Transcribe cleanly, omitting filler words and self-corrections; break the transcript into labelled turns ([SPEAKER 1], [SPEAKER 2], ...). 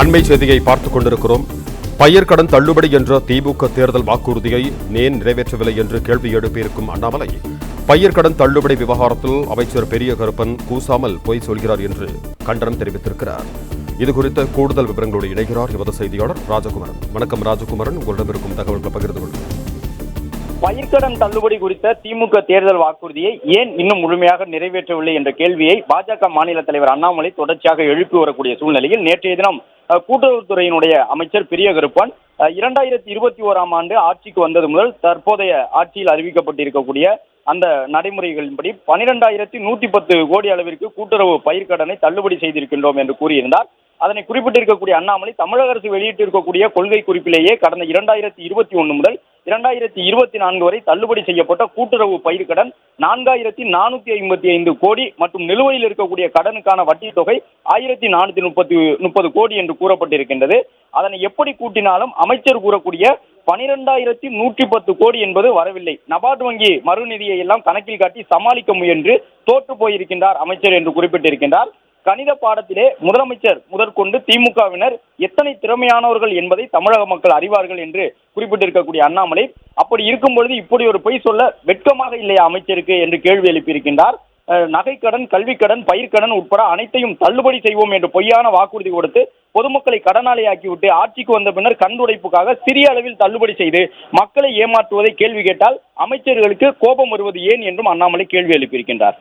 [SPEAKER 1] அண்மை செய்தியை பார்த்துக் கொண்டிருக்கிறோம். பயிர்க்கடன் தள்ளுபடி என்ற திமுக தேர்தல் வாக்குறுதியை ஏன் நிறைவேற்றவில்லை என்று கேள்வி எழுப்பியிருக்கும் அண்ணாமலை, பயிர்க்கடன் தள்ளுபடி விவகாரத்தில் அமைச்சர் பெரிய கருப்பன் கூசாமல் பொய் சொல்கிறார் என்று கண்டனம் தெரிவித்திருக்கிறார். இதுகுறித்த கூடுதல் விவரங்களோடு இணைகிறார் எமது செய்தியாளர் ராஜகுமரன். வணக்கம் ராஜகுமரன், உங்களிடம் இருக்கும் தகவல்களை பகிர்ந்து கொள்ளுங்கள்.
[SPEAKER 2] பயிர்க்கடன் தள்ளுபடி குறித்த திமுக தேர்தல் வாக்குறுதியை ஏன் இன்னும் முழுமையாக நிறைவேற்றவில்லை என்ற கேள்வியை பாஜக மாநில தலைவர் அண்ணாமலை தொடர்ச்சியாக எழுப்பி வரக்கூடிய சூழ்நிலையில் நேற்றைய தினம் கூட்டுறவுத்துறையினுடைய அமைச்சர் பெரிய கருப்பன் 2021ஆம் ஆண்டு ஆட்சிக்கு வந்தது முதல் தற்போதைய ஆட்சியில் அறிவிக்கப்பட்டிருக்கக்கூடிய அந்த நடைமுறைகளின்படி 12,110 கோடி அளவிற்கு கூட்டுறவு பயிர்க்கடனை தள்ளுபடி செய்திருக்கின்றோம் என்று கூறியிருந்தார். அதனை குறிப்பிட்டிருக்கக்கூடிய அண்ணாமலை, தமிழக அரசு வெளியிட்டிருக்கக்கூடிய கொள்கை குறிப்பிலேயே கடந்த 2021 முதல் 2024 வரை தள்ளுபடி செய்யப்பட்ட கூட்டுறவு பயிர்க்கடன் 4,455 கோடி மற்றும் நிலுவையில் இருக்கக்கூடிய கடனுக்கான வட்டி தொகை 1,430 கோடி என்று கூறப்பட்டிருக்கின்றது. அதனை எப்படி கூட்டினாலும் அமைச்சர் கூறக்கூடிய 12,110 கோடி என்பது வரவில்லை. நபார்டு வங்கி மறுநிதியை எல்லாம் கணக்கில் காட்டி சமாளிக்க முயன்று தோற்று போயிருக்கின்றார் அமைச்சர் என்று குறிப்பிட்டிருக்கின்றார். கணித பாடத்திலே முதலமைச்சர் முதற்கொண்டு திமுகவினர் எத்தனை திறமையானவர்கள் என்பதை தமிழக மக்கள் அறிவார்கள் என்று குறிப்பிட்டிருக்கக்கூடிய அண்ணாமலை, அப்படி இருக்கும் பொழுது இப்படி ஒரு பொய் சொல்ல வெட்கமாக இல்லையா அமைச்சருக்கு என்று கேள்வி எழுப்பியிருக்கின்றார். நகைக்கடன், கல்விக்கடன், பயிர்க்கடன் உட்பட அனைத்தையும் தள்ளுபடி செய்வோம் என்று பொய்யான வாக்குறுதி கொடுத்து பொதுமக்களை கடனாளியாக்கிவிட்டு ஆட்சிக்கு வந்த பின்னர் கண்டுடைப்புக்காக சிறிய அளவில் தள்ளுபடி செய்து மக்களை ஏமாற்றுவதை கேள்வி கேட்டால் அமைச்சர்களுக்கு கோபம் வருவது ஏன் என்றும் அண்ணாமலை கேள்வி எழுப்பியிருக்கின்றார்.